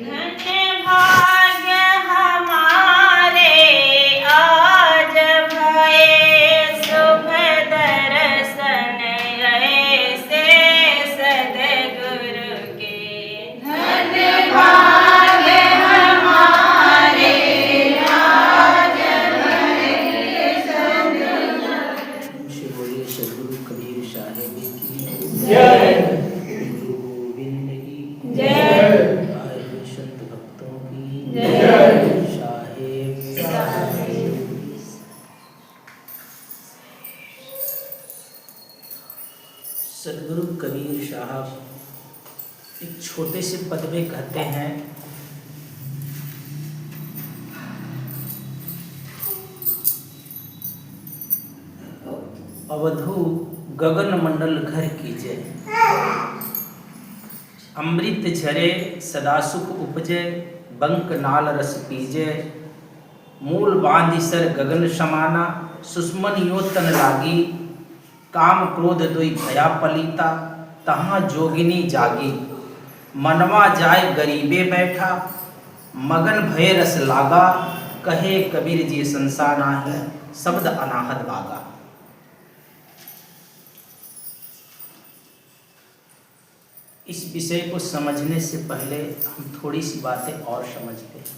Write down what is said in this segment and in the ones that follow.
धन्य भाग्य हमारे आज भये शुभ दर्शन ऐसे सद्गुरु के। धन्य भाग्य हमारे आज भये श्री बोलिए सद्गुरु कबीर साहिब की जय। गुरु गोविंद की जय। आए संत भक्तों की जय। साहिब सद्गुरु कबीर साहब एक छोटे से पद में कहते हैं, अवधू गगन मंडल घर कीजय, अमृत झरे सदा सुख उपजय, बंक नाल रस पीजय, मूल बांधि सर गगन समाना, सुषमन यो तन लागी, काम क्रोध दुई भया पलीता, तहाँ जोगिनी जागी, मनवा जाय गरीबे बैठा, मगन भय रस लागा, कहे कबीर जी संसार नाही, शब्द अनाहत बागा। इस विषय को समझने से पहले हम थोड़ी सी बातें और समझते हैं,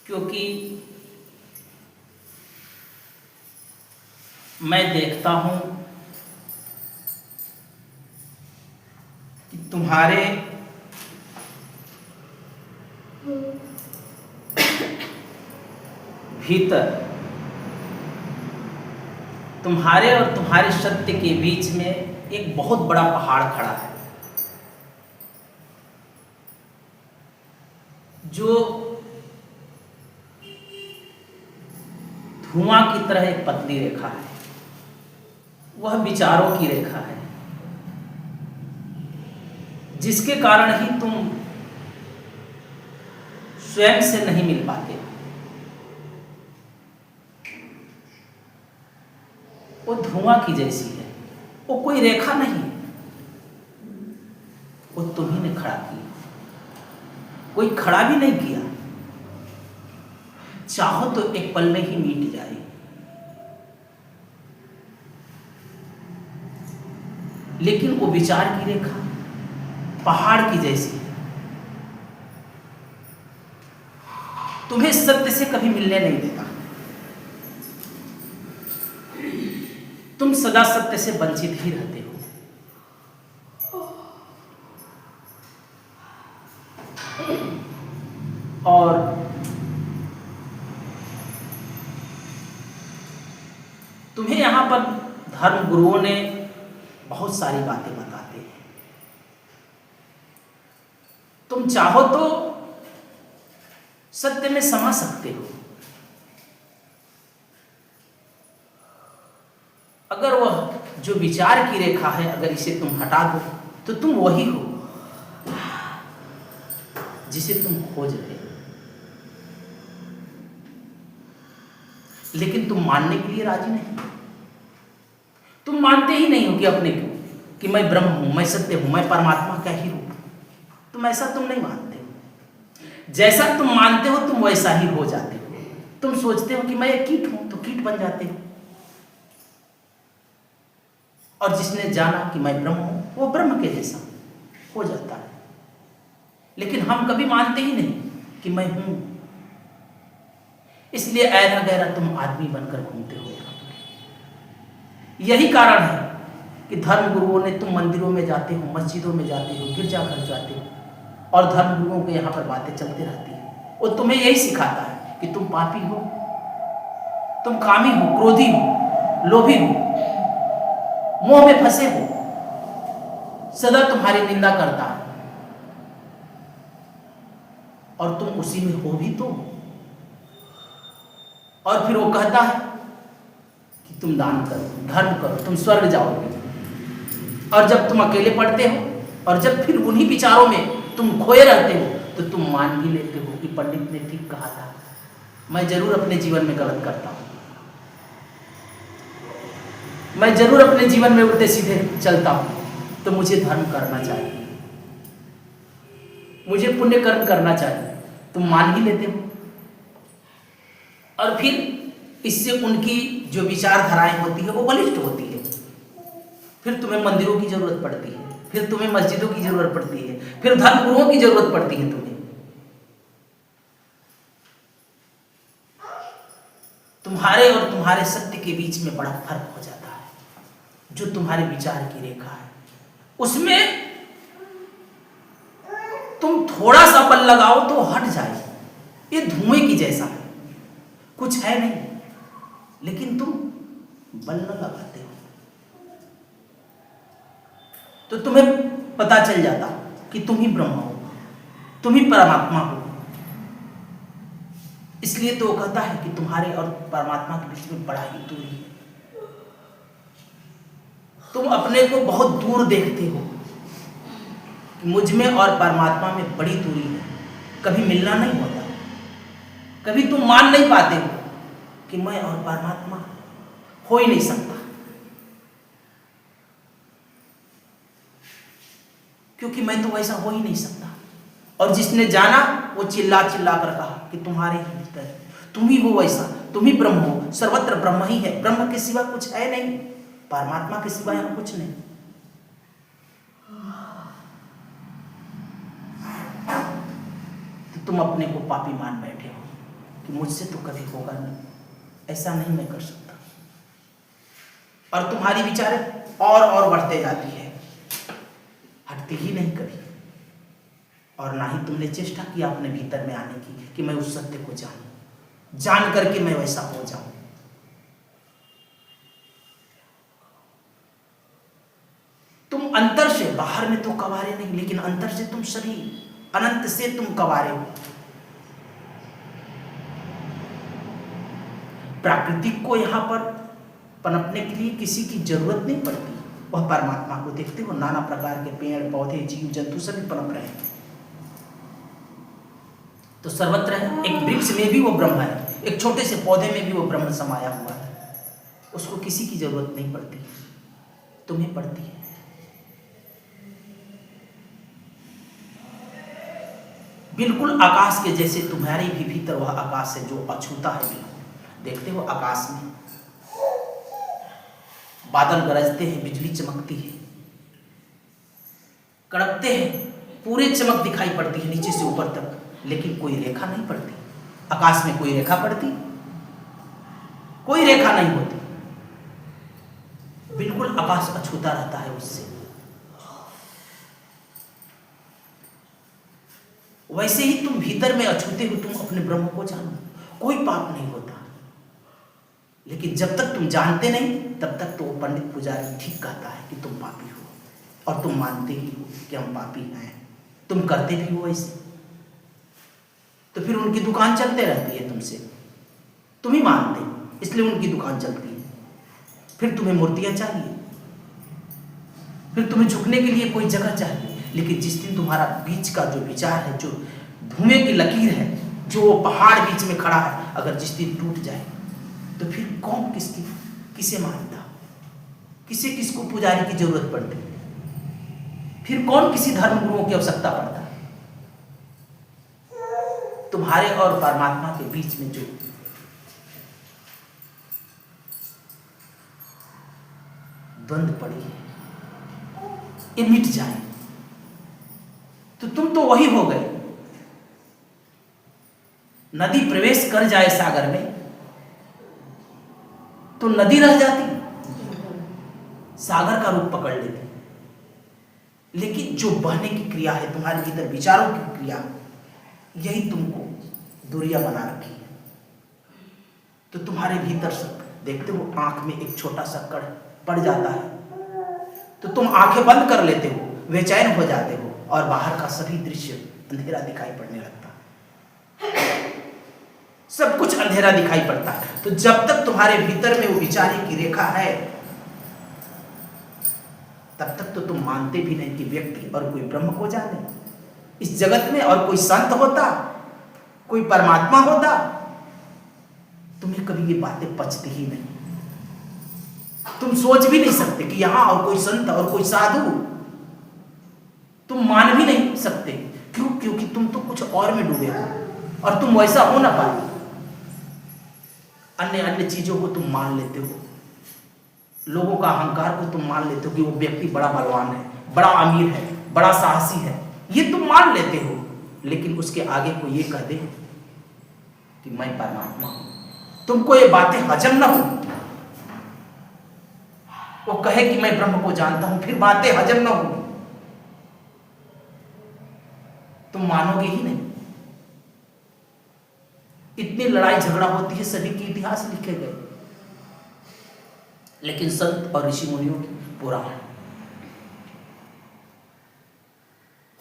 क्योंकि मैं देखता हूं कि तुम्हारे भीतर, तुम्हारे और तुम्हारे सत्य के बीच में एक बहुत बड़ा पहाड़ खड़ा है, जो धुआं की तरह एक पतली रेखा है। वह विचारों की रेखा है, जिसके कारण ही तुम स्वयं से नहीं मिल पाते। वो धुआं की जैसी है, वो कोई रेखा नहीं, वो तुम्ही ने खड़ा किया, कोई खड़ा भी नहीं किया। चाहो तो एक पल में ही मिट जाए, लेकिन वो विचार की रेखा पहाड़ की जैसी है, तुम्हें सत्य से कभी मिलने नहीं देता। तुम सदा सत्य से वंचित ही रहते हो। और तुम्हें यहां पर धर्म गुरुओं ने बहुत सारी बातें बताते हैं। तुम चाहो तो सत्य में समा सकते हो, अगर वह जो विचार की रेखा है, अगर इसे तुम हटा दो तो तुम वही हो जिसे तुम खोज रहे हो। लेकिन तुम मानने के लिए राजी नहीं। तुम मानते ही नहीं हो कि अपने को, कि मैं ब्रह्म हूं, मैं सत्य हूं, मैं परमात्मा का ही रूप। तुम ऐसा तुम नहीं मानते हो। जैसा तुम मानते हो तुम वैसा ही हो जाते हो। तुम सोचते हो कि मैं एक कीट हूं, तो कीट बन जाते हो। और जिसने जाना कि मैं ब्रह्म हूं, वो ब्रह्म के जैसा हो जाता है। लेकिन हम कभी मानते ही नहीं कि मैं हूं। इसलिए ऐरा गैरा तुम आदमी बनकर घूमते हो यहां पर। यही कारण है कि धर्म गुरुओं ने, तुम मंदिरों में जाते हो, मस्जिदों में जाते हो, गिरजाघर जाते हो, और धर्म गुरुओं के यहाँ पर बातें चलती रहती है। वो तुम्हें यही सिखाता है कि तुम पापी हो, तुम कामी हो, क्रोधी हो, लोभी हो, मोह में फंसे हो, सदा तुम्हारी निंदा करता है, और तुम उसी में हो भी तो। और फिर वो कहता है कि तुम दान करो, धर्म करो, तुम स्वर्ग जाओगे। और जब तुम अकेले पड़ते हो और जब फिर उन्हीं विचारों में तुम खोए रहते हो, तो तुम मान भी लेते हो कि पंडित ने ठीक कहा था, मैं जरूर अपने जीवन में गलत करता हूं, मैं जरूर अपने जीवन में उल्टे सीधे चलता हूं, तो मुझे धर्म करना चाहिए। मुझे पुण्य कर्म करना चाहिए, तुम मान ही लेते हो। और फिर इससे उनकी जो विचारधाराएं होती है वो बलिष्ठ होती है। फिर तुम्हें मंदिरों की जरूरत पड़ती है, फिर तुम्हें मस्जिदों की जरूरत पड़ती है, फिर धर्मगुरुओं की जरूरत पड़ती है तुम्हें। तुम्हारे और तुम्हारे सत्य के बीच में बड़ा फर्क हो जाता है। जो तुम्हारे विचार की रेखा है उसमें तुम थोड़ा सा बल लगाओ तो हट जाए। ये धुएं की जैसा है, कुछ है नहीं, लेकिन तुम बल न लगाते हो तो तुम्हें पता चल जाता कि तुम ही ब्रह्म हो, तुम ही परमात्मा हो। इसलिए तो वो कहता है कि तुम्हारे और परमात्मा के बीच में बड़ा ही दूरी है। तुम अपने को बहुत दूर देखते हो कि मुझ में और परमात्मा में बड़ी दूरी है, कभी मिलना नहीं होता। कभी तुम मान नहीं पाते हो कि मैं और परमात्मा हो ही नहीं सकता, क्योंकि मैं तो वैसा हो ही नहीं सकता। और जिसने जाना वो चिल्ला चिल्ला कर कहा कि तुम्हारे ही भीतर तुम ही हो वैसा, तुम ही ब्रह्म हो, सर्वत्र ब्रह्म ही है, ब्रह्म के सिवा कुछ है नहीं, परमात्मा के सिवा यहां कुछ नहीं। तो तुम अपने को पापी मान बैठे हो कि मुझसे तो कभी होगा नहीं, ऐसा नहीं मैं कर सकता। और तुम्हारी विचारें और बढ़ते जाती है, हटती ही नहीं कभी। और ना ही तुमने चेष्टा किया अपने भीतर में आने की कि मैं उस सत्य को जानूं, जान करके मैं वैसा हो जाऊं। तुम अंतर से, बाहर में तो कवारे नहीं, लेकिन अंतर से तुम शरीर, अनंत से तुम कवारे हो। प्राकृतिक को यहां पर पनपने के लिए किसी की जरूरत नहीं पड़ती। वह परमात्मा को देखते हो, नाना प्रकार के पेड़ पौधे जीव जंतु सभी पनप रहे हैं, तो सर्वत्र है। एक वृक्ष में भी वो ब्रह्म है, एक छोटे से पौधे में भी वो ब्रह्म समाया हुआ है। उसको किसी की जरूरत नहीं पड़ती, तुम्हें पड़ती है। बिल्कुल आकाश के जैसे तुम्हारे भी भीतर वह आकाश है जो अछूता है। देखते हो आकाश में बादल गरजते हैं, बिजली चमकती है, कड़कते हैं, पूरे चमक दिखाई पड़ती है नीचे से ऊपर तक, लेकिन कोई रेखा नहीं पड़ती। आकाश में कोई रेखा पड़ती? कोई रेखा नहीं होती। बिल्कुल आकाश अछूता रहता है उससे। वैसे ही तुम भीतर में अछूते हो, तुम अपने ब्रह्म को जानो, कोई पाप नहीं होता। लेकिन जब तक तुम जानते नहीं तब तक तो वो पंडित पुजारी ठीक कहता है कि तुम पापी हो, और तुम मानते ही हो कि हम पापी हैं, तुम करते भी हो ऐसे। तो फिर उनकी दुकान चलते रहती है तुमसे, तुम ही मानते हो इसलिए उनकी दुकान चलती है। फिर तुम्हें मूर्तियां चाहिए, फिर तुम्हें झुकने के लिए कोई जगह चाहिए। लेकिन जिस दिन तुम्हारा बीच का जो विचार है, जो धुएं की लकीर है, जो वो पहाड़ बीच में खड़ा है, अगर जिस दिन टूट जाए तो फिर कौन किसे मानता, किसे किसको पुजारी की जरूरत पड़ती, फिर कौन किसी धर्म गुरुओं की आवश्यकता पड़ता। तुम्हारे और परमात्मा के बीच में जो द्वंद्व पड़ी है, ये मिट जाए तो तुम तो वही हो गए। नदी प्रवेश कर जाए सागर में तो नदी रह जाती, सागर का रूप पकड़ लेती। लेकिन जो बहने की क्रिया है तुम्हारे भीतर, विचारों की क्रिया, यही तुमको दूरियां बना रखी है। तो तुम्हारे भीतर से देखते हो, आंख में एक छोटा सा कण पड़ जाता है तो तुम आंखें बंद कर लेते हो, बेचैन हो जाते हो, और बाहर का सभी दृश्य अंधेरा दिखाई पड़ने लगता है, सब कुछ अंधेरा दिखाई पड़ता है। तो जब तक तुम्हारे भीतर में वो विचार की रेखा है तब तक तो तुम मानते भी नहीं कि व्यक्ति और कोई ब्रह्म को जाने। इस जगत में और कोई संत होता, कोई परमात्मा होता, तुम्हें कभी ये बातें पचती ही नहीं। तुम सोच भी नहीं सकते कि यहां और कोई संत और कोई साधु, तुम मान भी नहीं सकते क्यों? क्योंकि तुम तो कुछ और में डूबे हो और तुम वैसा हो ना पाए। अन्य अन्य चीजों को तुम मान लेते हो, लोगों का अहंकार को तुम मान लेते हो कि वो व्यक्ति बड़ा बलवान है, बड़ा अमीर है, बड़ा साहसी है, ये तुम मान लेते हो। लेकिन उसके आगे को ये कह दे कि मैं परमात्मा हूं, तुमको ये बातें हजम ना हो। वो कहे कि मैं ब्रह्म को जानता हूं, फिर बातें हजम ना हो, तुम मानोगे ही नहीं। इतनी लड़ाई झगड़ा होती है, सभी के इतिहास लिखे गए, लेकिन संत और ऋषि मुनियों की पुराण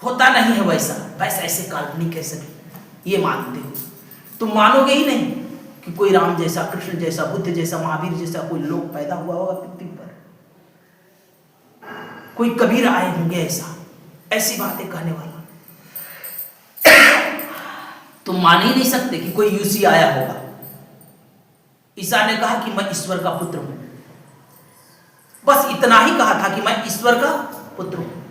होता नहीं है वैसा। वैसे ऐसे काल्पनिक कैसे ये मानते हो? तुम मानोगे ही नहीं कि कोई राम जैसा, कृष्ण जैसा, बुद्ध जैसा, महावीर जैसा कोई लोग पैदा हुआ होगा पृथ्वी पर, कोई कबीर आए होंगे ऐसा, ऐसी बातें कहने वाला। तुम मान ही नहीं सकते कि कोई यूसी आया होगा। ईसा ने कहा कि मैं ईश्वर का पुत्र हूं, बस इतना ही कहा था कि मैं ईश्वर का पुत्र हूं।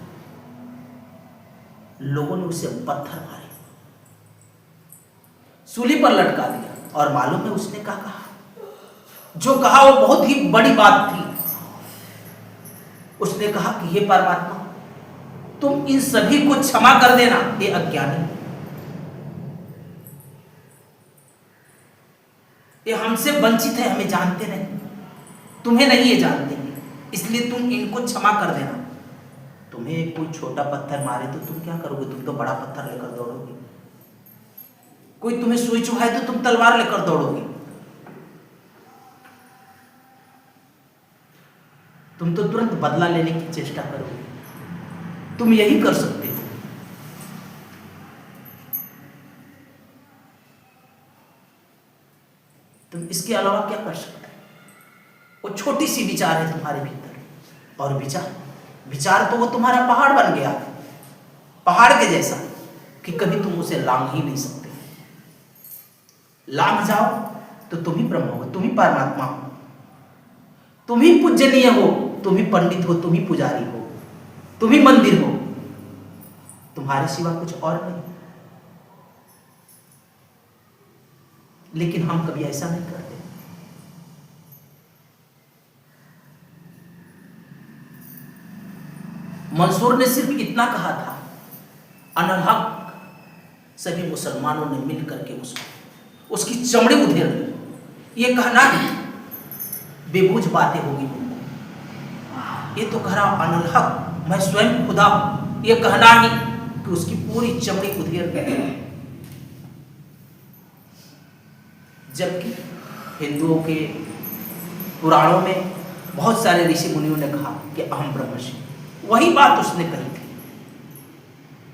लोगों ने उसे पत्थर मारे, सूली पर लटका दिया, और मालूम है उसने क्या कहा? जो कहा वो बहुत ही बड़ी बात थी। उसने कहा कि हे परमात्मा, तुम इन सभी को क्षमा कर देना, ये अज्ञानी, ये हमसे वंचित है, हमें जानते नहीं, तुम्हें नहीं ये जानते, इसलिए तुम इनको क्षमा कर देना। तुम्हें कोई छोटा पत्थर मारे तो तुम क्या करोगे? तुम तो बड़ा पत्थर लेकर दौड़ोगे। कोई तुम्हें सुई चुभाए तो तुम तलवार लेकर दौड़ोगे। तुम तो तुरंत बदला लेने की चेष्टा करोगे। तुम यही कर सकते हो। तुम इसके अलावा क्या कर सकते हो? वो छोटी सी विचार है तुम्हारे भीतर, और विचार तो वो तुम्हारा पहाड़ बन गया, पहाड़ के जैसा कि कभी तुम उसे लांघ ही नहीं सकते। लांघ जाओ तो तुम ही ब्रह्म हो, तुम ही परमात्मा हो, तुम ही पूजनीय हो, तुम ही पंडित हो, तुम ही पुजारी हो, तुम ही मंदिर हो, तुम्हारे सिवा कुछ और नहीं। लेकिन हम कभी ऐसा नहीं करते। मंसूर ने सिर्फ इतना कहा था, अनहक सभी मुसलमानों ने मिलकर के उसकी चमड़ी उधेड़ ली। ये कहना ही बेबूझ बातें होगी उनको। ये तो कह रहा अनहक मैं स्वयं खुदा हूं, ये कहना ही कि उसकी पूरी चमड़ी उधेड़ गई। जबकि हिंदुओं के पुराणों में बहुत सारे ऋषि मुनियों ने कहा कि अहम ब्रह्मस्मि, वही बात उसने कही थी।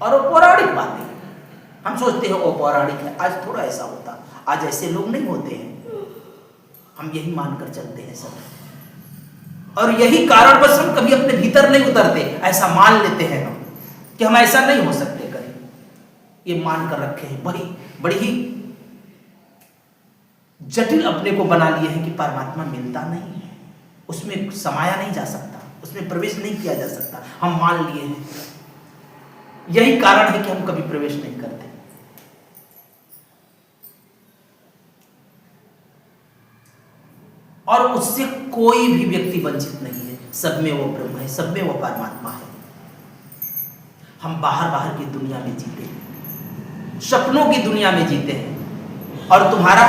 और वो पौराणिक बातें, हम सोचते हैं वो पौराणिक है, आज थोड़ा ऐसा होता, आज ऐसे लोग नहीं होते हैं, हम यही मानकर चलते हैं सब। और यही कारण बस हम कभी अपने भीतर नहीं उतरते, ऐसा मान लेते हैं हम कि हम ऐसा नहीं हो सकते कभी, ये मान कर रखे हैं। बड़ी ही जटिल अपने को बना लिए हैं कि परमात्मा मिलता नहीं है, उसमें समाया नहीं जा सकता, उसमें प्रवेश नहीं किया जा सकता, हम मान लिए हैं। यही कारण है कि हम कभी प्रवेश नहीं करते। और उससे कोई भी व्यक्ति वंचित नहीं है, सब में वो ब्रह्म है, सब में वो परमात्मा है। हम बाहर की दुनिया में जीते हैं, सपनों की दुनिया में जीते हैं, और तुम्हारा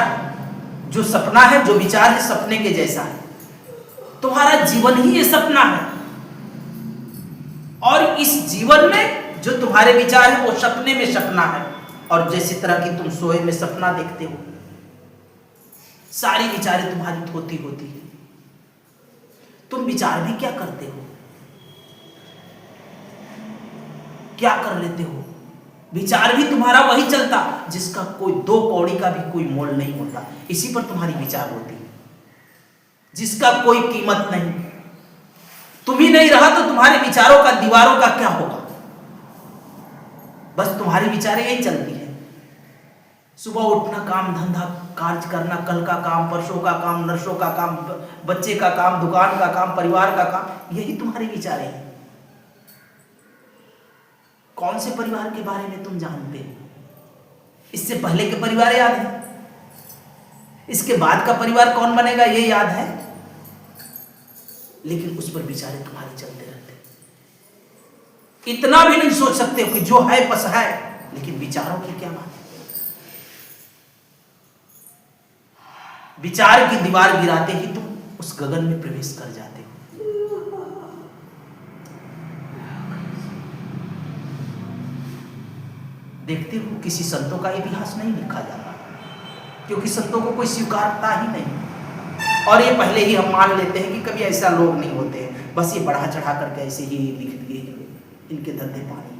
जो सपना है, जो विचार है, सपने के जैसा है। तुम्हारा जीवन ही ये सपना है, और इस जीवन में जो तुम्हारे विचार है वो सपने में सपना है। और जैसी तरह की तुम सोए में सपना देखते हो, सारी विचारें तुम्हारी होती है। तुम विचार भी क्या करते हो, क्या कर लेते हो? विचार भी तुम्हारा वही चलता जिसका कोई 2 कौड़ी का भी कोई मोल नहीं होता, इसी पर तुम्हारी विचार होती है, जिसका कोई कीमत नहीं। तुम ही नहीं रहा तो तुम्हारे विचारों का, दीवारों का क्या होगा? बस तुम्हारी विचारें यही चलती है। सुबह उठना, काम धंधा कार्य करना, कल का काम, परसों का काम, नर्सों का काम, बच्चे का काम, दुकान का काम, परिवार का काम, यही तुम्हारी विचारें हैं। कौन से परिवार के बारे में तुम जानते हो? इससे पहले के परिवार याद है? इसके बाद का परिवार कौन बनेगा ये याद है? लेकिन उस पर विचारे तुम्हारे चलते रहते। इतना भी नहीं सोच सकते हो कि जो है बस है, लेकिन विचारों की क्या बात है? विचार की दीवार गिराते ही तुम उस गगन में प्रवेश कर जाते हो। देखते हो किसी संतों का इतिहास नहीं लिखा जाता, क्योंकि संतों को कोई स्वीकारता ही नहीं। और ये पहले ही हम मान लेते हैं कि कभी ऐसा लोग नहीं होते हैं, बस ये बढ़ा चढ़ा करके ऐसे ही लिख दिए इनके धंधे पानी।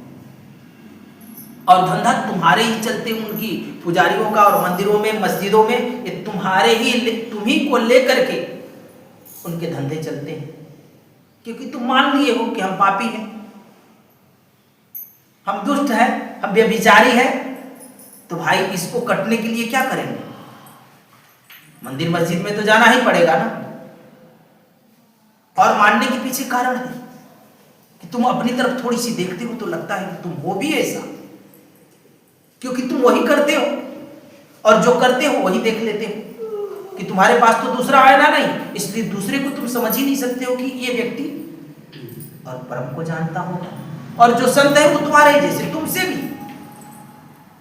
और धंधा तुम्हारे ही चलते, उनकी पुजारियों का और मंदिरों में मस्जिदों में ये तुम्हारे ही तुम्ही को लेकर के उनके धंधे चलते हैं, क्योंकि तुम मान लिए हो कि हम पापी हैं, हम दुष्ट हैं, हम व्यभिचारी हैं। तो भाई इसको कटने के लिए क्या करेंगे? मंदिर मस्जिद में तो जाना ही पड़ेगा ना। और मानने के पीछे कारण है कि तुम अपनी तरफ थोड़ी सी देखते हो तो लगता है कि तुम हो भी ऐसा, क्योंकि तुम वही करते हो और जो करते हो वही देख लेते हो कि तुम्हारे पास तो दूसरा आईना नहीं, इसलिए दूसरे को तुम समझ ही नहीं सकते हो कि ये व्यक्ति और परम को जानता होगा। और जो संत है वो तुम्हारे जैसे, तुमसे भी,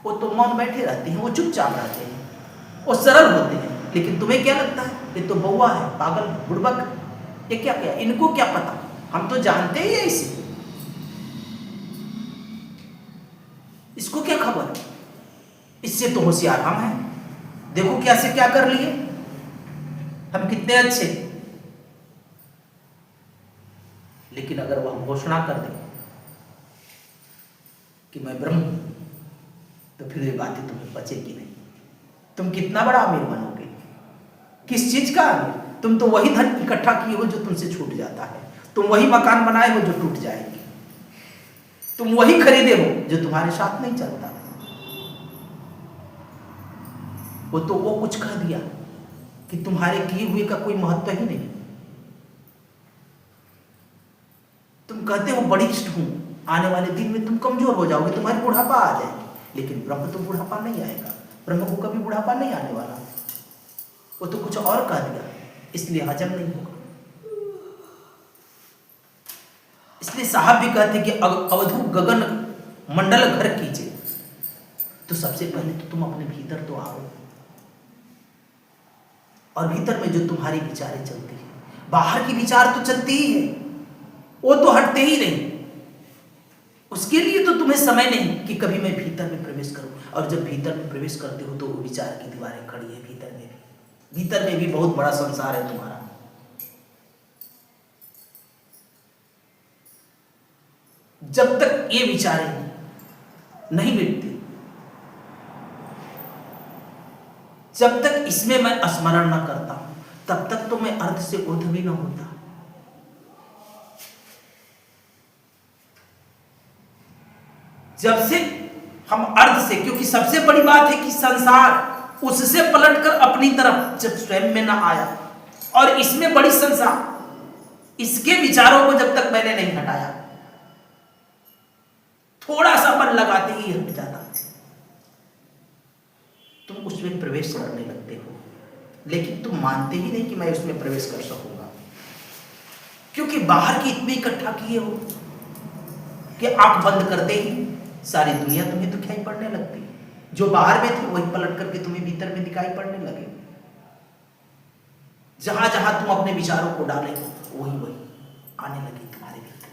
वो तो मौन बैठे रहते हैं, वो चुपचाप रहते हैं, वो सरल होते हैं। लेकिन तुम्हें क्या लगता है ये तो बउआ है, पागल, बुड़बक, ये क्या क्या, इनको क्या पता, हम तो जानते ही है इसे, इसको क्या खबर, इससे तो होशियार हम हैं, देखो क्या से क्या कर लिए, हम कितने अच्छे। लेकिन अगर वह घोषणा कर दे कि मैं ब्रह्म हूं, तो फिर ये बातें तुम्हें बचेगी नहीं। तुम कितना बड़ा अमीर बनोगे, किस चीज का अमीर? तुम तो वही धन इकट्ठा किए हो जो तुमसे छूट जाता है, तुम वही मकान बनाए हो जो टूट जाएंगे, तुम वही खरीदे हो जो तुम्हारे साथ नहीं चलता। वो तो वो कुछ कह दिया कि तुम्हारे किए हुए का कोई महत्व ही नहीं। तुम कहते हो बलिष्ठ हूं, आने वाले दिन में तुम कमजोर हो जाओगे, तुम्हारी बुढ़ापा आ जाएगी। लेकिन ब्रह्म तो बुढ़ापा नहीं आएगा, ब्रह्म को कभी बुढ़ापा नहीं आने वाला। वो तो कुछ और कह दिया, इसलिए हजम नहीं होगा। इसलिए साहब भी कहते कि अवधू गगन मंडल घर कीजिए, तो सबसे पहले तो तुम अपने भीतर तो आओ, और भीतर में जो तुम्हारी विचारें चलती है, बाहर की विचार तो चलती ही है, वो तो हटते ही नहीं। उसके लिए तो तुम्हें समय नहीं कि कभी मैं भीतर में प्रवेश करूं। और जब भीतर में प्रवेश करते हो तो वो विचार की दीवारें खड़ी है भीतर में भी बहुत बड़ा संसार है तुम्हारा। जब तक ये विचारें नहीं मिटती, जब तक इसमें मैं स्मरण न करता हूं, तब तक तो मैं अर्थ से ऊर्ध्व भी न होता। जब से हम अर्ध से, क्योंकि सबसे बड़ी बात है कि संसार उससे पलटकर अपनी तरफ जब स्वयं में ना आया, और इसमें बड़ी संसार, इसके विचारों को जब तक मैंने नहीं हटाया, थोड़ा सा मन लगाते ही हट जाता, तुम उसमें प्रवेश करने लगते हो। लेकिन तुम मानते ही नहीं कि मैं उसमें प्रवेश कर सकूंगा, क्योंकि बाहर की इतनी इकट्ठा किए हो कि आंख बंद करते ही सारी दुनिया तुम्हें दिखाई पड़ने लगती। जो बाहर में थे वही पलट करके तुम्हें भीतर में दिखाई पड़ने लगे। जहां जहां तुम अपने विचारों को डाले वही वही आने लगे तुम्हारे भीतर।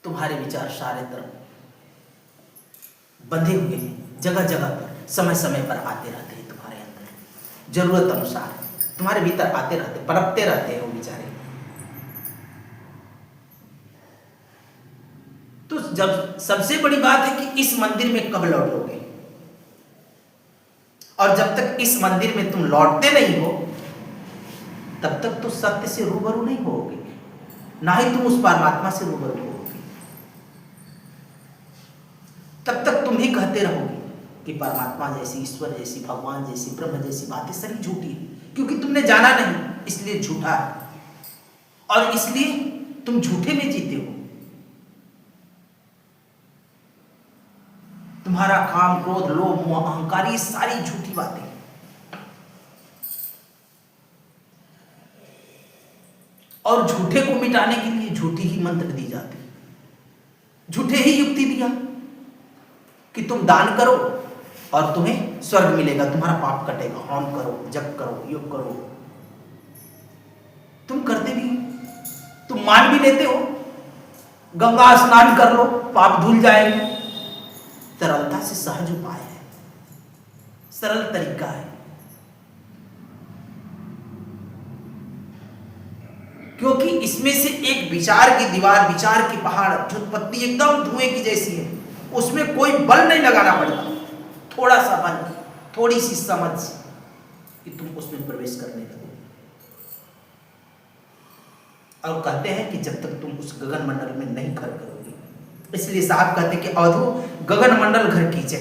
तुम्हारे विचार सारे तरफ बंधे हुए हैं, जगह जगह पर, समय समय पर आते रहते हैं तुम्हारे अंदर, जरूरत अनुसार तुम्हारे भीतर आते रहते, पनपते रहते हैं वो विचारे। तो जब सबसे बड़ी बात है कि इस मंदिर में कब लौटोगे, और जब तक इस मंदिर में तुम लौटते नहीं हो तब तक तो सत्य से रूबरू नहीं होगे, ना ही तुम उस परमात्मा से रूबरू होगे। तब तक तुम ही कहते रहोगे कि परमात्मा जैसी, ईश्वर जैसी, भगवान जैसी, ब्रह्म जैसी बातें सारी झूठी है, क्योंकि तुमने जाना नहीं इसलिए झूठा है, और इसलिए तुम झूठे में जीते हो। काम क्रोध लोभ मोह अहंकार, ये सारी झूठी बातें। और झूठे को मिटाने के लिए झूठी ही मंत्र दी जाती, झूठे ही युक्ति दिया कि तुम दान करो और तुम्हें स्वर्ग मिलेगा, तुम्हारा पाप कटेगा, हवन करो, जप करो, योग करो। तुम करते भी, तुम मान भी लेते हो, गंगा स्नान कर लो पाप धुल जाएंगे। सरलता से सहज उपाय है, सरल तरीका है। क्योंकि इसमें से एक विचार की दीवार, विचार की पहाड़, जो पत्ती एकदम धुएं की जैसी है, उसमें कोई बल नहीं लगाना पड़ता, थोड़ा सा बल, थोड़ी सी समझ कि तुम उसमें प्रवेश करने लगो। और कहते हैं कि जब तक तुम उस गगन मंडल में नहीं घर करोगे, इसलिए साहब कहते हैं कि अवधू गगन मंडल घर कीजिए,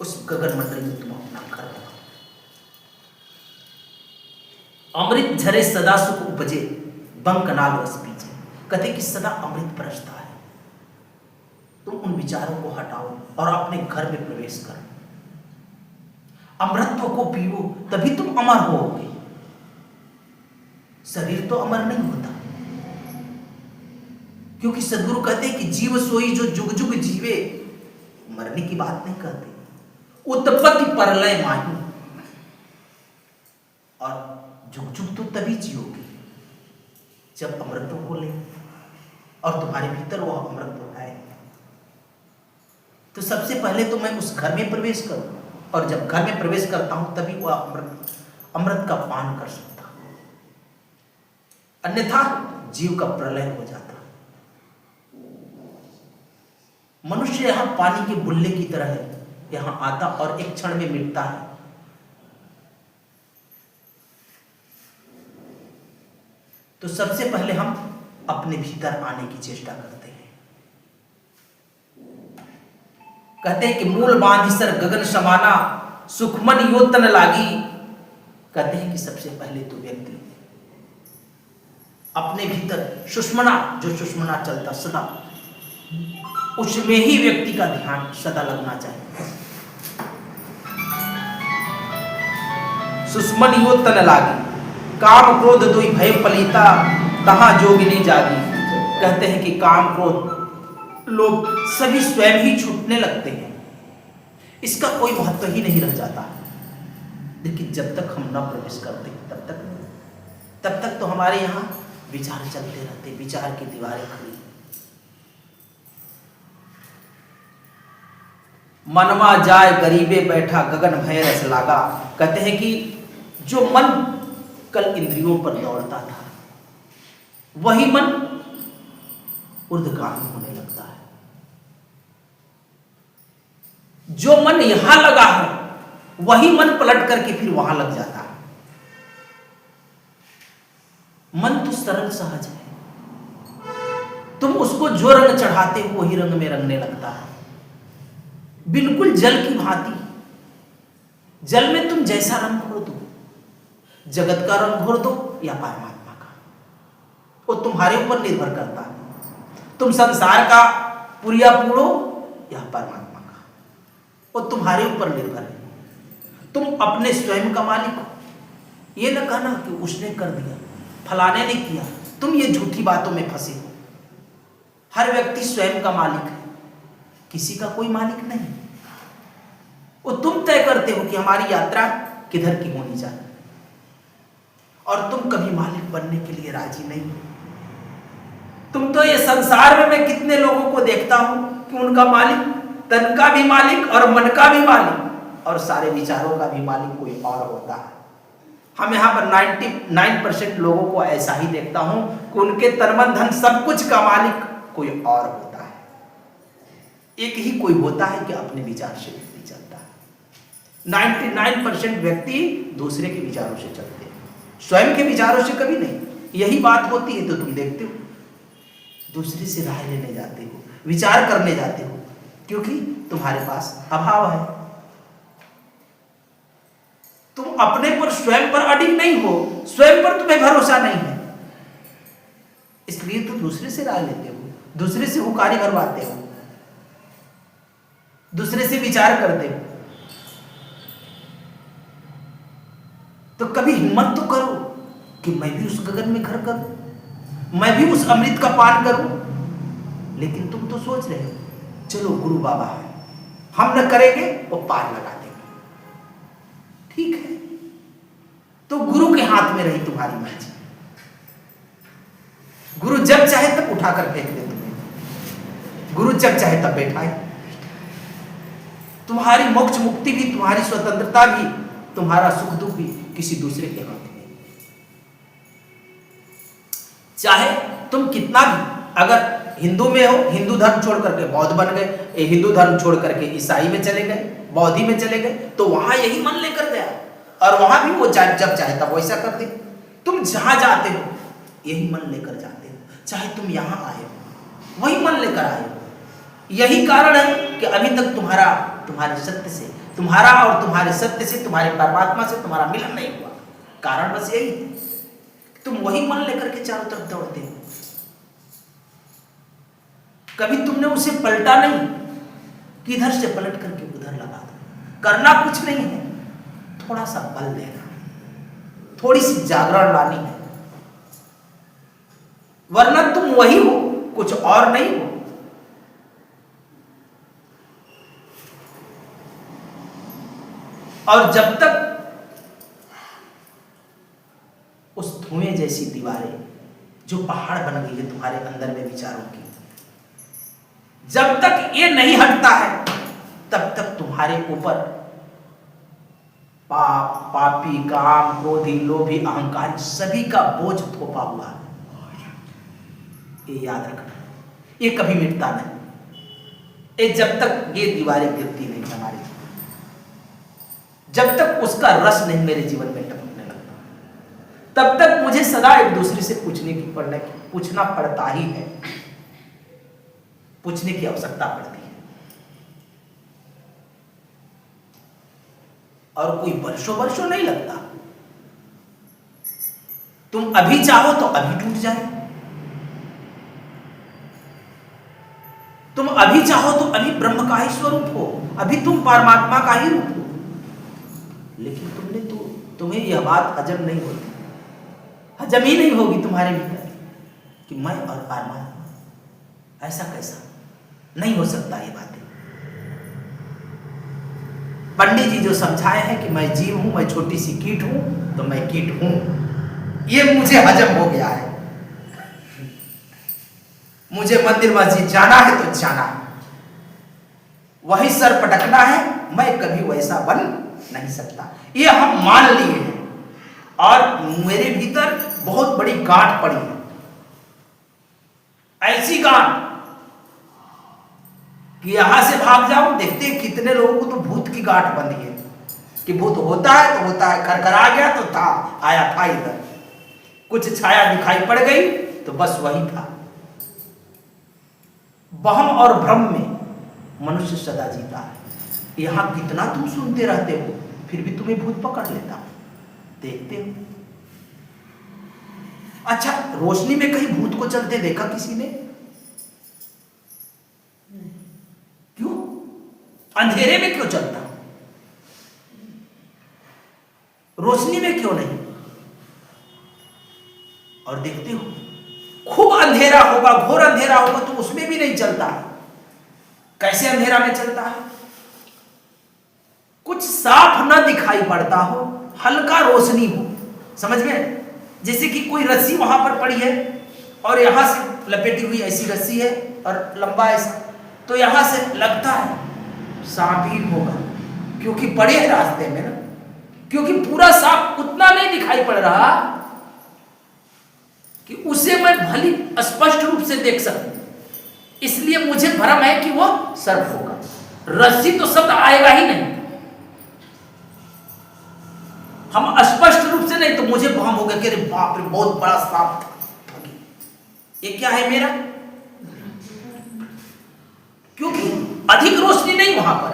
उस गगन मंडल में तुम अपना घर बनाओ। अमृत झरे सदा सुख उपजे, बंक नाल रस पीजे। कहते कि सदा अमृत बरसता है, तुम उन विचारों को हटाओ और अपने घर में प्रवेश करो, अमृतत्व को पियो, तभी तुम अमर होगे। शरीर तो अमर नहीं होता, क्योंकि सदगुरु कहते हैं कि जीव सोई जो जुग जुग जीवे, मरने की बात नहीं कहते, उत्पत्ति परलय माही। और जुग जुग तो तभी जियोगे जब अमृतत्व को ले और तुम्हारे भीतर वो अमृतत्व है। तो सबसे पहले तो मैं उस घर में प्रवेश करूं, और जब घर में प्रवेश करता हूं तभी वो अमृत का पान कर सकता हूं, अन्यथा जीव का प्रलय हो जाता। मनुष्य यहां पानी के बुल्ले की तरह है, यहां आता और एक क्षण में मिटता है। तो सबसे पहले हम अपने भीतर आने की चेष्टा करते हैं। कहते हैं कि मूल बांधिसर गगन समाना, सुखमन योतन लागी। कहते हैं कि सबसे पहले तो व्यक्ति अपने भीतर सुषमना, जो सुषमना चलता सदा, उसमें ही व्यक्ति का ध्यान सदा लगना चाहिए। सुषमन योतन लागी, काम क्रोध दुई भय पलीता, कहां जोगिनी जागी। कहते हैं कि काम क्रोध लोग सभी स्वयं ही छूटने लगते हैं, इसका कोई महत्व ही नहीं रह जाता। लेकिन जब तक हम न प्रवेश करते तब तक तो हमारे यहाँ विचार चलते रहते, विचार की दीवारें खड़ी। मनवा जाए गरीबे बैठा, गगन भय रस लागा। कहते हैं कि जो मन कल इंद्रियों पर दौड़ता था, वही मन ऊर्ध्वगामी होने लगता है। जो मन यहां लगा है, वही मन पलट करके फिर वहां लग जाता है। मन तो सरल सहज है, तुम उसको जो रंग चढ़ाते हो वही रंग में रंगने लगता है, बिल्कुल जल की भांति। जल में तुम जैसा रंग घोर दो, जगत का रंग घोर दो या परमात्मा का, वो तुम्हारे ऊपर निर्भर करता है। तुम संसार का पुरिया पूरो या परमात्मा का, वो तुम्हारे ऊपर निर्भर है। तुम अपने स्वयं का मालिक हो। ये न कहना कि उसने कर दिया, फलाने ने किया, तुम ये झूठी बातों में फंसे हो। हर व्यक्ति स्वयं का मालिक है, किसी का कोई मालिक नहीं। वो तुम तय करते हो कि हमारी यात्रा किधर की होनी चाहिए, और तुम कभी मालिक बनने के लिए राजी नहीं हो। तुम तो ये संसार में मैं कितने लोगों को देखता हूं कि उनका मालिक तन का भी मालिक और मन का भी मालिक और सारे विचारों का भी मालिक कोई और होता है। हम यहाँ पर 99% लोगों को ऐसा ही देखता हूं कि उनके तन मन धन सब कुछ का मालिक कोई और होता है। एक ही कोई होता है कि अपने विचार से व्यक्ति चलता है। 99% व्यक्ति दूसरे के विचारों से चलते हैं, स्वयं के विचारों से कभी नहीं। यही बात होती है तो तुम देखते हो दूसरे से राय लेने जाते हो, विचार करने जाते हो, क्योंकि तुम्हारे पास अभाव है। तुम अपने पर स्वयं पर अडिग नहीं हो, स्वयं पर तुम्हें भरोसा नहीं है, इसलिए तुम दूसरे से राय लेते हो, दूसरे से हुकारी भरवाते हो। दूसरे से विचार करते हो, तो कभी हिम्मत तो करो कि मैं भी उस गगन में घर करूं, मैं भी उस अमृत का पान करूं। लेकिन तुम तो सोच रहे हो चलो गुरु बाबा है, हम न करेंगे वो पार लगा देंगे। ठीक है, तो गुरु के हाथ में रही तुम्हारी मर्जी। गुरु जब चाहे तब उठाकर फेंक दे तुम्हें, गुरु जब चाहे तब बैठाए। तुम्हारी मोक्ष मुक्ति भी, तुम्हारी स्वतंत्रता भी, तुम्हारा सुख दुख भी किसी दूसरे के हाथ में। चाहे तुम कितना भी, अगर हिंदू में हो, हिंदू धर्म छोड़ करके बौद्ध बन गए, हिंदू धर्म छोड़ करके ईसाई में चले गए, बौद्धि में चले गए, तो वहां यही मन लेकर गया और वहां भी वो जब चाहे तब वैसा कर दे। तुम जहां जाते हो यही मन लेकर जाते हो, चाहे तुम यहां आए हो वही मन लेकर आए हो। यही कारण है कि अभी तक तुम्हारे सत्य से, तुम्हारा और तुम्हारे सत्य से, तुम्हारे परमात्मा से तुम्हारा मिलन नहीं हुआ। कारण बस यही है, तुम वही मन लेकर के चारों तरफ दौड़ते हो। कभी तुमने उसे पलटा नहीं कि इधर से पलट करके उधर लगा दो। करना कुछ नहीं है, थोड़ा सा बल देना, थोड़ी सी जागरण लानी है, वरना तुम वही हो, कुछ और नहीं हो। और जब तक उस धुएं जैसी दीवारें जो पहाड़ बन गई है तुम्हारे अंदर में विचारों की, जब तक ये नहीं हटता है तब तक तुम्हारे ऊपर पाप, पापी, काम, क्रोधी, लोभी, अहंकारी सभी का बोझ थोपा हुआ है। ये याद रखना, ये कभी मिटता नहीं। ये जब तक ये दीवारें गिरती नहीं हमारी, जब तक उसका रस नहीं मेरे जीवन में टपकने लगता, तब तक मुझे सदा एक दूसरे से पूछना पड़ता ही है, पूछने की आवश्यकता पड़ती है। और कोई वर्षों नहीं लगता। तुम अभी चाहो तो अभी टूट जाए, तुम अभी चाहो तो अभी ब्रह्म का ही स्वरूप हो, अभी तुम परमात्मा का ही रूप हो। लेकिन तुम्हें यह बात हजम नहीं होती, हजम ही नहीं होगी तुम्हारे भीतर कि मैं और परमात्मा ऐसा कैसा, नहीं हो सकता ये बातें। पंडित जी जो समझाए हैं कि मैं जीव हूं, मैं छोटी सी कीट हूं, तो मैं कीट हूं, ये मुझे हजम हो गया है। मुझे मंदिर मस्जिद जाना है तो जाना है, वही सर पटकना है, मैं कभी वैसा बन नहीं सकता। ये हम मान लिए हैं और मेरे भीतर बहुत बड़ी गांठ पड़ी है, ऐसी गांठ कि यहां से भाग जाओ। देखते हैं कितने लोगों को तो भूत की गांठ बंधी है कि भूत होता है तो होता है, कर आ गया तो था, आया था इधर, कुछ छाया दिखाई पड़ गई तो बस वही था। वहम और भ्रम में मनुष्य सदा जीता है। यहां कितना तुम सुनते रहते हो, फिर भी तुम्हें भूत पकड़ लेता, देखते हो। अच्छा, रोशनी में कहीं भूत को चलते देखा किसी ने? क्यों? अंधेरे में क्यों चलता, रोशनी में क्यों नहीं? और देखते हो खूब अंधेरा होगा, घोर अंधेरा होगा तो उसमें भी नहीं चलता है। कैसे अंधेरा में चलता है? कुछ साफ न दिखाई पड़ता हो, हल्का रोशनी हो, समझ में? जैसे कि कोई रस्सी वहां पर पड़ी है और यहां से लपेटी हुई ऐसी रस्सी है और लंबा ऐसा, तो यहां से लगता है सांप ही होगा, क्योंकि पड़े हैं रास्ते में ना, क्योंकि पूरा सांप उतना नहीं दिखाई पड़ रहा कि उसे मैं भली स्पष्ट रूप से देख सकूं, इसलिए मुझे भ्रम है कि वो सर्प होगा। रस्सी तो शब्द आएगा ही नहीं, हम स्पष्ट रूप से नहीं तो मुझे भ्रम हो गया कि अरे बाप रे बहुत बड़ा सांप था, ये क्या है मेरा, क्योंकि अधिक रोशनी नहीं वहां पर,